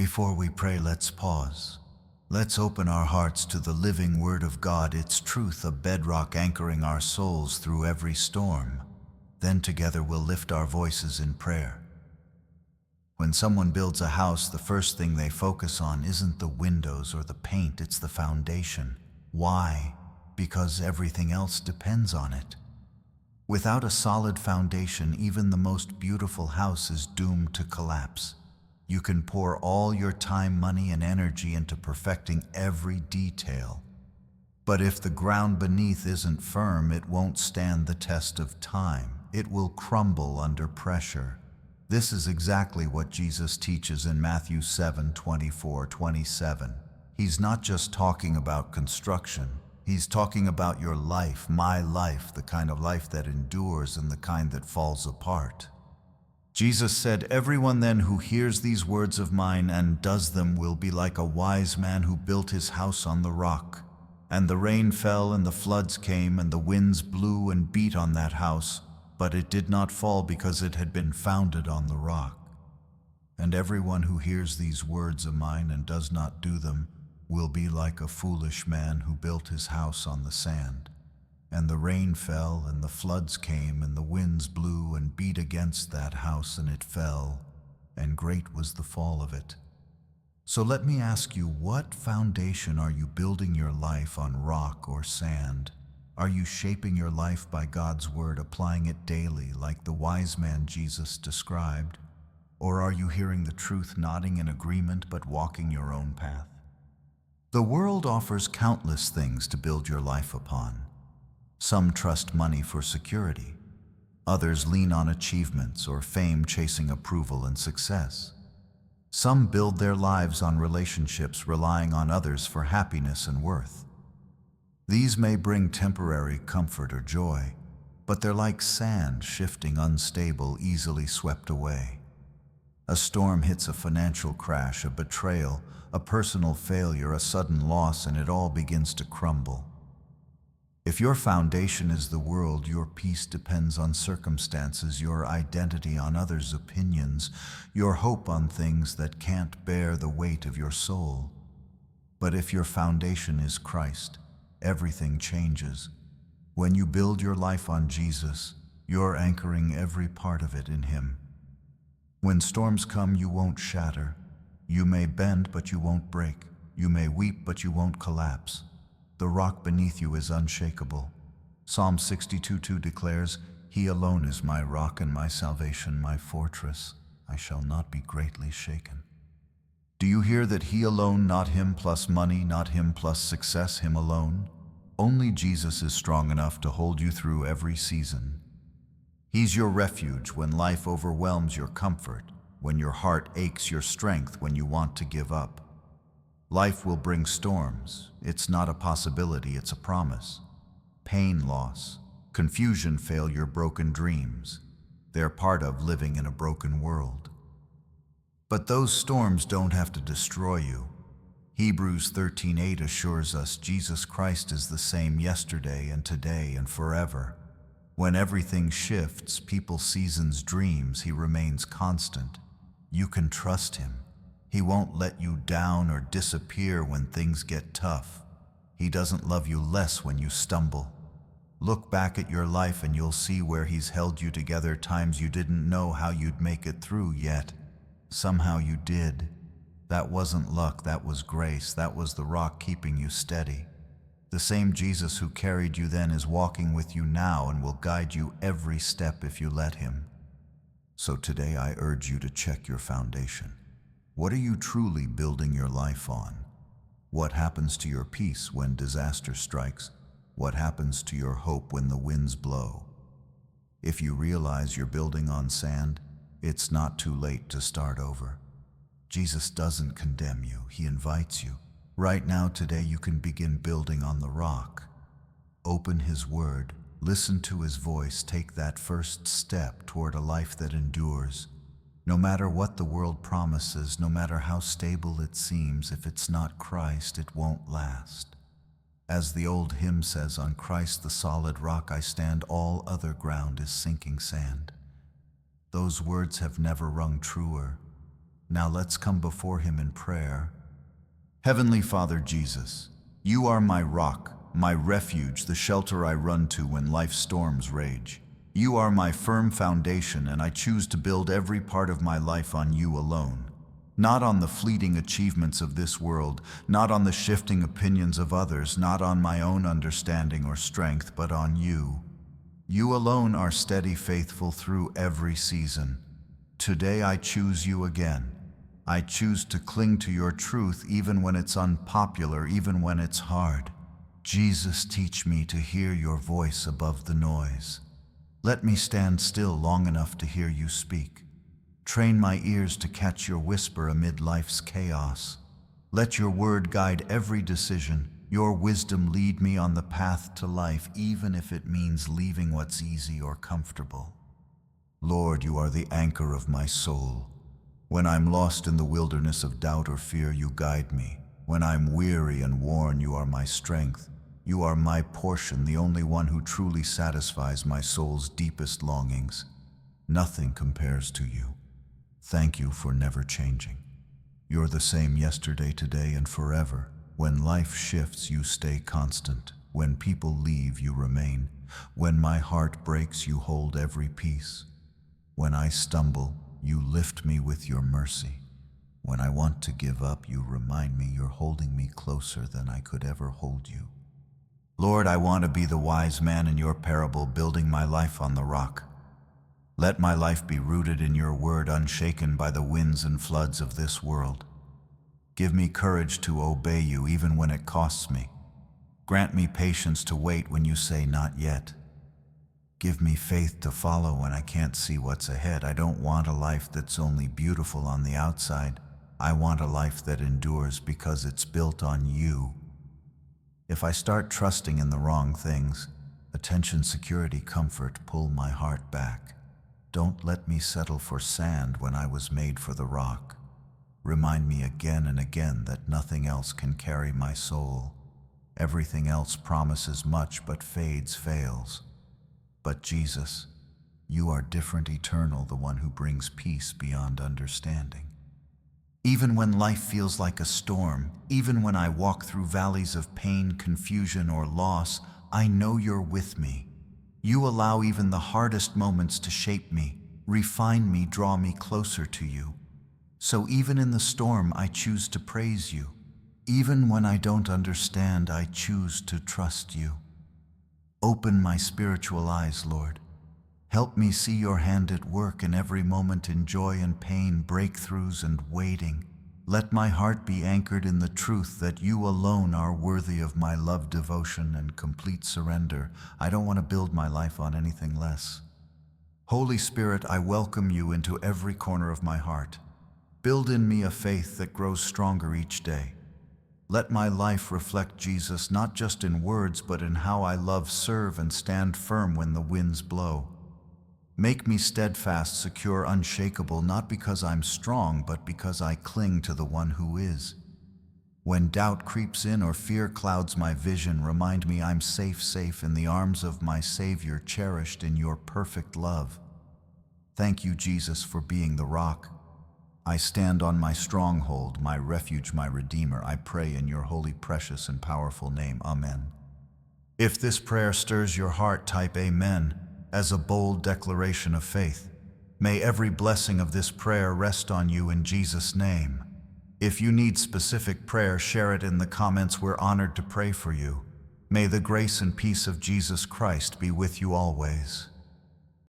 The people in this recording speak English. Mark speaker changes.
Speaker 1: Before we pray, let's pause. Let's open our hearts to the living Word of God, its truth, a bedrock anchoring our souls through every storm. Then together we'll lift our voices in prayer. When someone builds a house, the first thing they focus on isn't the windows or the paint, it's the foundation. Why? Because everything else depends on it. Without a solid foundation, even the most beautiful house is doomed to collapse. You can pour all your time, money, and energy into perfecting every detail. But if the ground beneath isn't firm, it won't stand the test of time. It will crumble under pressure. This is exactly what Jesus teaches in Matthew 7:24-27. He's not just talking about construction. He's talking about your life, my life, the kind of life that endures and the kind that falls apart. Jesus said, "Everyone then who hears these words of mine and does them will be like a wise man who built his house on the rock. And the rain fell and the floods came and the winds blew and beat on that house, but it did not fall because it had been founded on the rock. And everyone who hears these words of mine and does not do them will be like a foolish man who built his house on the sand. And the rain fell, and the floods came, and the winds blew and beat against that house, and it fell, and great was the fall of it." So let me ask you, what foundation are you building your life on, rock or sand? Are you shaping your life by God's word, applying it daily like the wise man Jesus described? Or are you hearing the truth, nodding in agreement, but walking your own path? The world offers countless things to build your life upon. Some trust money for security. Others lean on achievements or fame, chasing approval and success. Some build their lives on relationships, relying on others for happiness and worth. These may bring temporary comfort or joy, but they're like sand, shifting, unstable, easily swept away. A storm hits, a financial crash, a betrayal, a personal failure, a sudden loss, and it all begins to crumble. If your foundation is the world, your peace depends on circumstances, your identity on others' opinions, your hope on things that can't bear the weight of your soul. But if your foundation is Christ, everything changes. When you build your life on Jesus, you're anchoring every part of it in Him. When storms come, you won't shatter. You may bend, but you won't break. You may weep, but you won't collapse. The rock beneath you is unshakable. Psalm 62:2 declares, "He alone is my rock and my salvation, my fortress. I shall not be greatly shaken." Do you hear that? He alone, not him plus money, not him plus success, him alone. Only Jesus is strong enough to hold you through every season. He's your refuge when life overwhelms, your comfort, when your heart aches, your strength when you want to give up. Life will bring storms. It's not a possibility, it's a promise. Pain, loss, confusion, failure, broken dreams. They're part of living in a broken world. But those storms don't have to destroy you. Hebrews 13:8 assures us Jesus Christ is the same yesterday and today and forever. When everything shifts, people, seasons, dreams, He remains constant. You can trust Him. He won't let you down or disappear when things get tough. He doesn't love you less when you stumble. Look back at your life and you'll see where He's held you together, times you didn't know how you'd make it through, yet somehow you did. That wasn't luck, that was grace, that was the rock keeping you steady. The same Jesus who carried you then is walking with you now and will guide you every step if you let Him. So today I urge you to check your foundation. What are you truly building your life on? What happens to your peace when disaster strikes? What happens to your hope when the winds blow? If you realize you're building on sand, it's not too late to start over. Jesus doesn't condemn you, He invites you. Right now, today, you can begin building on the rock. Open His Word, listen to His voice, take that first step toward a life that endures. No matter what the world promises, no matter how stable it seems, if it's not Christ, it won't last. As the old hymn says, "On Christ the solid rock I stand, all other ground is sinking sand." Those words have never rung truer. Now let's come before Him in prayer. Heavenly Father Jesus, You are my rock, my refuge, the shelter I run to when life's storms rage. You are my firm foundation, and I choose to build every part of my life on You alone. Not on the fleeting achievements of this world, not on the shifting opinions of others, not on my own understanding or strength, but on You. You alone are steady, faithful through every season. Today I choose You again. I choose to cling to Your truth even when it's unpopular, even when it's hard. Jesus, teach me to hear Your voice above the noise. Let me stand still long enough to hear You speak. Train my ears to catch Your whisper amid life's chaos. Let Your word guide every decision. Your wisdom lead me on the path to life, even if it means leaving what's easy or comfortable. Lord, You are the anchor of my soul. When I'm lost in the wilderness of doubt or fear, You guide me. When I'm weary and worn, You are my strength. You are my portion, the only one who truly satisfies my soul's deepest longings. Nothing compares to You. Thank You for never changing. You're the same yesterday, today, and forever. When life shifts, You stay constant. When people leave, You remain. When my heart breaks, You hold every piece. When I stumble, You lift me with Your mercy. When I want to give up, You remind me You're holding me closer than I could ever hold You. Lord, I want to be the wise man in Your parable, building my life on the rock. Let my life be rooted in Your word, unshaken by the winds and floods of this world. Give me courage to obey You even when it costs me. Grant me patience to wait when You say not yet. Give me faith to follow when I can't see what's ahead. I don't want a life that's only beautiful on the outside. I want a life that endures because it's built on You. If I start trusting in the wrong things, attention, security, comfort, pull my heart back. Don't let me settle for sand when I was made for the rock. Remind me again and again that nothing else can carry my soul. Everything else promises much but fades, fails. But Jesus, You are different, eternal, the one who brings peace beyond understanding. Even when life feels like a storm, even when I walk through valleys of pain, confusion, or loss, I know You're with me. You allow even the hardest moments to shape me, refine me, draw me closer to You. So even in the storm, I choose to praise You. Even when I don't understand, I choose to trust You. Open my spiritual eyes, Lord. Help me see Your hand at work in every moment, in joy and pain, breakthroughs and waiting. Let my heart be anchored in the truth that You alone are worthy of my love, devotion, and complete surrender. I don't want to build my life on anything less. Holy Spirit, I welcome You into every corner of my heart. Build in me a faith that grows stronger each day. Let my life reflect Jesus, not just in words, but in how I love, serve, and stand firm when the winds blow. Make me steadfast, secure, unshakable, not because I'm strong, but because I cling to the one who is. When doubt creeps in or fear clouds my vision, remind me I'm safe in the arms of my Savior, cherished in Your perfect love. Thank You, Jesus, for being the rock. I stand on my stronghold, my refuge, my Redeemer. I pray in Your holy, precious, and powerful name. Amen. If this prayer stirs your heart, type Amen as a bold declaration of faith. May every blessing of this prayer rest on you in Jesus' name. If you need specific prayer, share it in the comments. We're honored to pray for you. May the grace and peace of Jesus Christ be with you always.